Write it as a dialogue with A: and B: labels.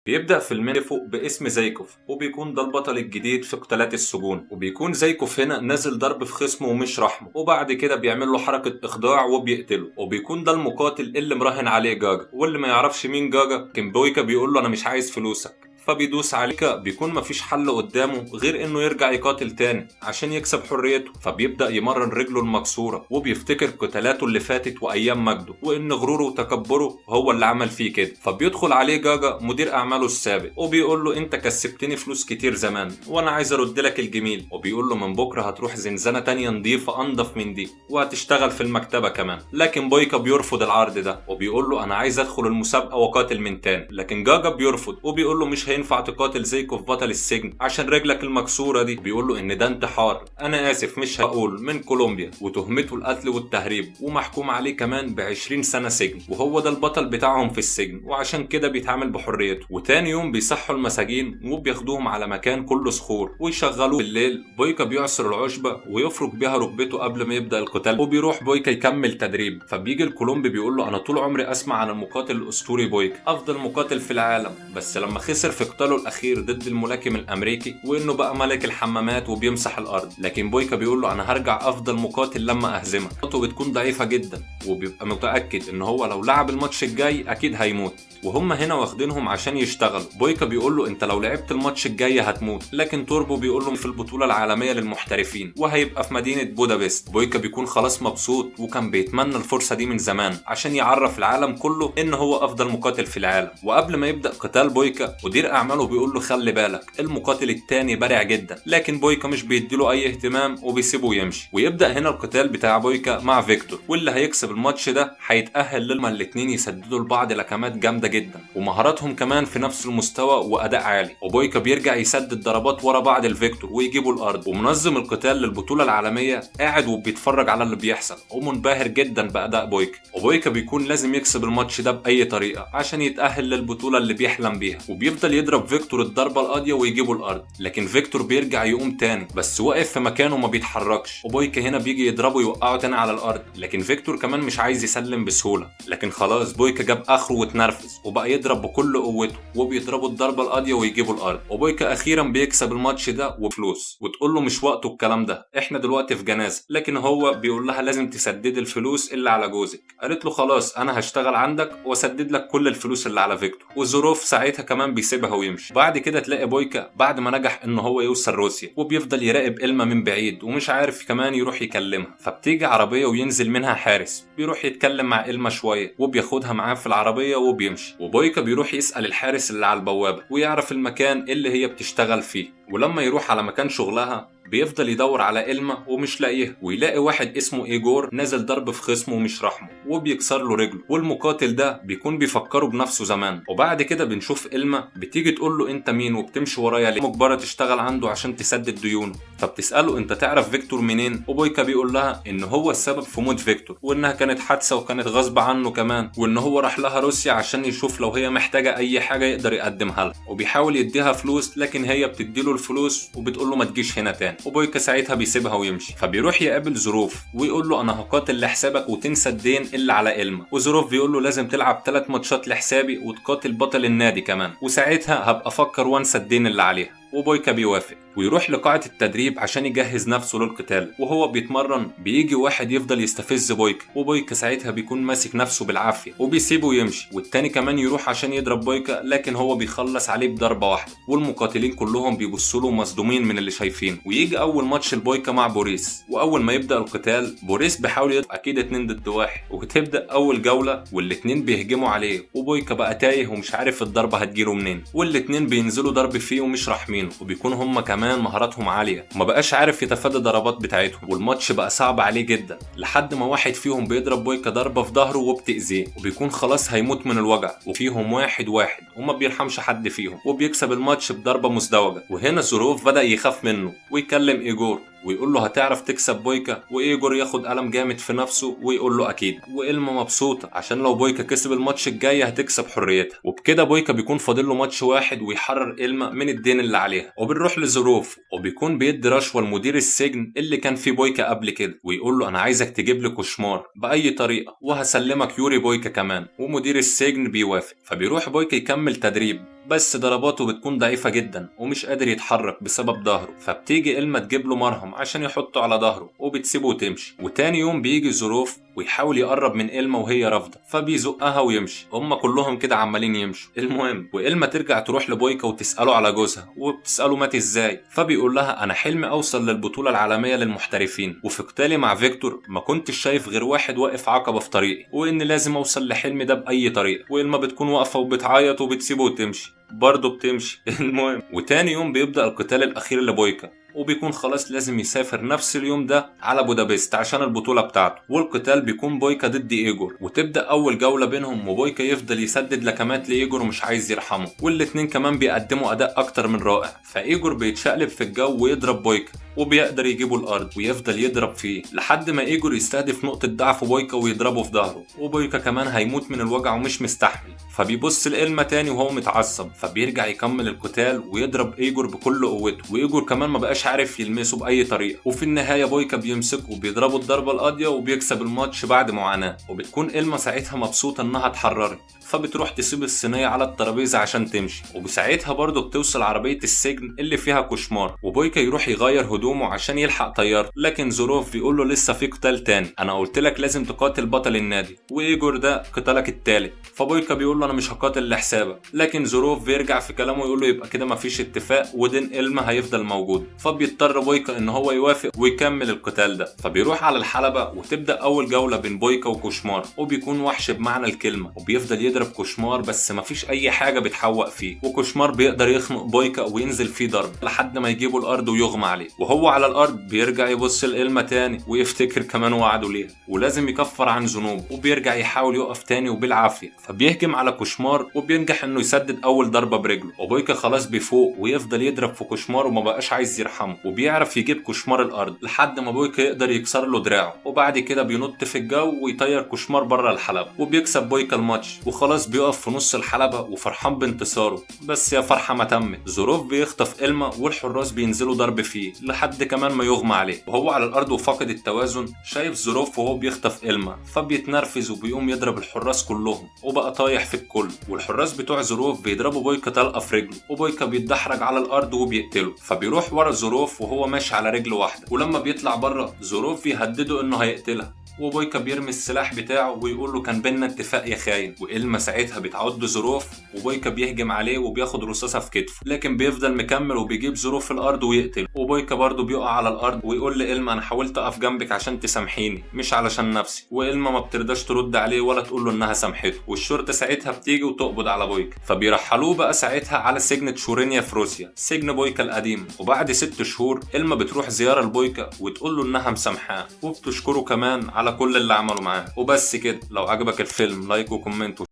A: بيبدأ فيلمين فوق باسم زيكوف، وبيكون ده البطل الجديد في قتالات السجون. وبيكون زيكوف هنا نازل ضرب في خصمه ومش رحمه، وبعد كده بيعمل له حركة إخضاع وبيقتله. وبيكون ده المقاتل اللي مراهن عليه جاجا، واللي ما يعرفش مين جاجا كان بويكا بيقول له أنا مش عايز فلوسك، فبيدوس عليك. بيكون مفيش حل قدامه غير انه يرجع يقاتل تاني عشان يكسب حريته. فبيبدأ يمرن رجله المكسورة، وبيفتكر قتالاته اللي فاتت وايام مجده، وان غروره وتكبره هو اللي عمل فيه كده. فبيدخل عليه جاجا مدير اعماله السابق، وبيقول له انت كسبتني فلوس كتير زمان وانا عايز ارد لك الجميل. وبيقول له من بكره هتروح زنزانة تانية نضيفة انضف من دي، وهتشتغل في المكتبة كمان. لكن بويكا بيرفض العرض ده، وبيقول له انا عايز ادخل المسابقة وقاتل من تاني. لكن جاجا بيرفض، وبيقول له مش هينفع تقاتل زيكوف بطل السجن عشان رجلك المكسوره دي. بيقول له ان ده انتحار، انا اسف مش هقول، من كولومبيا، وتهمته القتل والتهريب، ومحكوم عليه كمان ب20 سنه سجن، وهو ده البطل بتاعهم في السجن، وعشان كده بيتعامل بحريته. وتاني يوم بيصحوا المساجين وبياخدوهم على مكان كله صخور ويشغلوه بالليل. بويكا بيعصر العشبه ويفرك بيها ركبته قبل ما يبدا القتال، وبيروح بويكا يكمل تدريب. فبيجي الكولومبي بيقول له انا طول عمري اسمع عن المقاتل الاسطوري بويكا، افضل مقاتل في العالم، بس لما خسر في قتاله الاخير ضد الملاكم الامريكي وانه بقى ملك الحمامات وبيمسح الارض. لكن بويكا بيقول له انا هرجع افضل مقاتل لما اهزمك. خطوته بتكون ضعيفه جدا، وبيبقى متاكد ان هو لو لعب الماتش الجاي اكيد هيموت، وهم هنا واخدينهم عشان يشتغلوا. بويكا بيقول له انت لو لعبت الماتش الجاي هتموت. لكن توربو بيقول له في البطوله العالميه للمحترفين، وهيبقى في مدينه بودابست. بويكا بيكون خلاص مبسوط، وكان بيتمنى الفرصه دي من زمان عشان يعرف العالم كله ان هو افضل مقاتل في العالم. وقبل ما يبدا قتال بويكا، مدير اعماله بيقول له خلي بالك المقاتل التاني بارع جدا. لكن بويكا مش بيديله اي اهتمام وبيسيبه يمشي. ويبدا هنا القتال بتاع بويكا مع فيكتور، واللي هيكسب الماتش ده هيتاهل لما الاتنين يسددوا لبعض لكمات جامده جدا، ومهاراتهم كمان في نفس المستوى واداء عالي. وبويكا بيرجع يسدد ضربات ورا بعض الفيكتور ويجيبوا الارض. ومنظم القتال للبطوله العالميه قاعد وبيتفرج على اللي بيحصل ومنبهر جدا باداء بويكا. وبويكا بيكون لازم يكسب الماتش ده باي طريقه عشان يتاهل للبطوله اللي بيحلم بيها. وبيفضل يضرب فيكتور الضربه القاضيه ويجيبوا الارض، لكن فيكتور بيرجع يقوم تاني بس واقف في مكانه ما بيتحركش. وبويكا هنا بيجي يضربه يوقعه تاني على الارض، لكن فيكتور كمان مش عايز يسلم بسهوله. لكن خلاص بويكا جاب اخره واتنرفز، وبقى يضرب بكل قوته، وبيضربوا الضربه القاضيه ويجيبوا الارض. وبويكا اخيرا بيكسب الماتش ده وفلوس. وتقول له مش وقته الكلام ده، احنا دلوقتي في جنازه. لكن هو بيقول لها لازم تسدد الفلوس اللي على جوزك. قالت له خلاص انا هشتغل عندك واسدد لك كل الفلوس اللي على فيكتور. والظروف ساعتها كمان بيسيبها ويمشي. بعد كده تلاقي بويكا بعد ما نجح ان هو يوصل روسيا، وبيفضل يراقب إلما من بعيد ومش عارف كمان يروح يكلمها. فبتيجي عربيه وينزل منها حارس، بيروح يتكلم مع إلما شويه وبياخدها معاه في العربيه وبيمشي. وبويكا بيروح يسأل الحارس اللي على البوابه ويعرف المكان اللي هي بتشتغل فيه. ولما يروح على مكان شغلها بيفضل يدور على إلما ومش لاقيها، ويلاقي واحد اسمه إيجور نازل ضرب في خصمه ومش رحمه وبيكسر له رجله. والمقاتل ده بيكون بيفكره بنفسه زمان. وبعد كده بنشوف إلما بتيجي تقول له انت مين وبتمشي ورايا ليه؟ مجبرة تشتغل عنده عشان تسدد ديونه. فبتسأله انت تعرف فيكتور منين؟ وبويكا بيقول لها ان هو السبب في موت فيكتور، وانها كانت حادثة وكانت غصب عنه كمان، وان هو راح لها روسيا عشان يشوف لو هي محتاجة اي حاجة يقدر يقدمها لها. وبيحاول يديها فلوس، لكن هي بتديله الفلوس وبتقول له ما تجيش هنا تاني. وبويكا ساعتها بيسيبها ويمشي. فبيروح يقابل ظروف ويقول له انا هقاتل لحسابك وتنسى الدين اللي على إلما. وظروف بيقول له لازم تلعب 3 ماتشات لحسابي وتقاتل بطل النادي كمان، وساعتها هبقى افكر وانسى الدين اللي عليها. وبويكا بيوافق ويروح لقاعة التدريب عشان يجهز نفسه للقتال. وهو بيتمرن بيجي واحد يفضل يستفز بويكا، وبويكا ساعتها بيكون ماسك نفسه بالعافية وبيسيبه يمشي. والتاني كمان يروح عشان يضرب بويكا، لكن هو بيخلص عليه بضربة واحدة. والمقاتلين كلهم بيبصوا له مصدومين من اللي شايفينه. ويجي اول ماتش لبويكا مع بوريس، واول ما يبدأ القتال بوريس بيحاول يضرب اكيد 2 ضد 1، وتبدأ اول جولة والاتنين بيهجموا عليه. وبويكا بقى تايه ومش عارف الضربة هتجيله منين، والاتنين بينزلوا ضرب فيه ومش رحمينه. وبيكون هم كمان مهاراتهم عالية، وما بقاش عارف يتفادى ضربات بتاعتهم. والماتش بقى صعب عليه جدا لحد ما واحد فيهم بيضرب بويكا ضربة في ظهره وبتأذيه، وبيكون خلاص هيموت من الوجع. وفيهم واحد وما بيرحمش حد فيهم، وبيكسب الماتش بضربة مزدوجة. وهنا ظروف بدأ يخاف منه ويكلم إيجور ويقول له هتعرف تكسب بويكا؟ وإيجور ياخد قلم جامد في نفسه ويقول له أكيد. وإلما مبسوطة عشان لو بويكا كسب الماتش الجاي هتكسب حريتها. وبكده بويكا بيكون فاضل له ماتش واحد ويحرر إلما من الدين اللي عليها. وبنروح لظروف وبيكون بيدي رشوة لمدير السجن اللي كان فيه بويكا قبل كده، ويقول له أنا عايزك تجيب لي كشمار بأي طريقة وهسلمك يوري بويكا كمان. ومدير السجن بيوافق. فبيروح بويكا يكمل تدريب بس ضرباته بتكون ضعيفة جدا ومش قادر يتحرك بسبب ظهره، فبتيجي إلما تجيب له مرهم عشان يحطه على ظهره وبتسيبه وتمشي. وتاني يوم بيجي زوروف ويحاول يقرب من إلما وهي رافضة، فبيزقها ويمشي. هما كلهم كده عمالين يمشوا. المهم وإلما ترجع تروح لبويكا وتسأله على جوزها، وبتسأله مات ازاي، فبيقول لها انا حلمي اوصل للبطولة العالمية للمحترفين، وفي قتالي مع فيكتور ما كنتش شايف غير واحد واقف عقبة في طريقي، وان لازم اوصل لحلمي ده بأي طريقة. وإلما بتكون واقفة وبتعيط وبتسيبه وتمشي، برضه بتمشي. المهم وتاني يوم بيبدأ القتال الأخير لبويكا، وبيكون خلاص لازم يسافر نفس اليوم ده على بودابست عشان البطولة بتاعته. والقتال بيكون بويكا ضد إيجور، وتبدأ أول جولة بينهم، وبويكا يفضل يسدد لكمات لإيجور ومش عايز يرحمه، والاتنين كمان بيقدموا أداء أكتر من رائع. فإيجور بيتشقلب في الجو ويضرب بويكا، وبيقدر يجيبه الأرض ويفضل يضرب فيه لحد ما إيجور يستهدف نقطة ضعف بويكا ويضربه في ظهره، وبويكا كمان هيموت من الوجع ومش مستحمل. فبيبص لإلما تاني وهو متعصب، فبيرجع يكمل القتال ويضرب إيجور بكل قوته، وإيجور كمان ما بقاش عارف يلمسه بأي طريقة. وفي النهاية بويكا بيمسكه وبيضربه الضربة القاضية وبيكسب الماتش بعد معاناة. وبتكون إلما ساعتها مبسوطة إنها اتحررت، فبتروح تسيب الصينية على الترابيزة عشان تمشي. وبساعتها برضه بتوصل عربية السجن اللي فيها كوشمار، وبويكا يروح يغير هدومه عشان يلحق طيارته، لكن زوروف بيقول له لسه في قتال تاني، انا قلت لك لازم تقاتل بطل النادي، وايجور ده قتالك التالت. فبويكا بيقول له انا مش هقاتل لحسابك، لكن زوروف بيرجع في كلامه يقول له يبقى كده مفيش اتفاق ودين إلما هيفضل موجود. فبيضطر بويكا ان هو يوافق ويكمل القتال ده. فبيروح على الحلبة وتبدأ اول جولة بين بويكا وكوشمار، وبيكون وحش بمعنى الكلمة، وبيفضل يضرب كوشمار بس مفيش اي حاجة بتحوق فيه، وكوشمار بيقدر يخنق بويكا وينزل فيه ضرب لحد ما يجيبه الارض ويغمى عليه. وهو على الارض بيرجع يبص لإلما تاني ويفتكر كمان وعده ليها ولازم يكفر عن ذنوبه، وبيرجع يحاول يقف تاني وبالعافية. فبيهجم على كوشمار وبينجح انه يسدد اول ضربة برجله، وبويكا خلاص بيفوق ويفضل يضرب في كوشمار وما بقاش عايز يرحمه، وبيعرف يجيب كوشمار الارض لحد ما بويكا يقدر يكسر له دراعه، وبعد كده بينط في الجو ويطير كوشمار بره الحلبة، وبيكسب بويكا الماتش. وخلاص بيقف في نص الحلبة وفرحان بانتصاره، بس يا فرحة ما تمت، زوروف بيخطف إلما والحراس بينزلوا ضرب فيه لحد كمان ما يغمى عليه، وهو على الارض وفاقد التوازن شايف زوروف وهو بيخطف إلما، فبيتنرفز وبيقوم يضرب الحراس كلهم وبقى طايح في الكل. والحراس بتوع زوروف بيضربوا بويكا طلقة في رجله، وبويكا بيتدحرج على الارض وبيقتله. فبيروح ورا زوروف وهو ماشي على رجل واحدة، ولما بيطلع بره زوروف يهدده انه هيقتلها، وبويكا بيرمي السلاح بتاعه ويقول له كان بينا اتفاق يا خاين. وإلما ساعتها بتعض زوروف، وبويكا بيهجم عليه وبياخد رصاصة في كتفه، لكن بيفضل مكمل وبيجيب زوروف في الارض ويقتله. وبويكا برضه بيقع على الارض ويقول لإلما انا حاولت اقف جنبك عشان تسامحيني مش علشان نفسي، وإلما ما بترضاش ترد عليه ولا تقول له انها سامحته. والشرطة ساعتها بتيجي وتقبض على بويكا، فبيرحلوه بقى ساعتها على سجن تشورينيا في روسيا، سجن بويكا القديم. وبعد 6 شهور إلما بتروح زيارة لبويكا وتقول له انها مسامحاه، وبتشكره كمان على كل اللي عمله معاه. وبس كده، لو عجبك الفيلم لايك وكومنت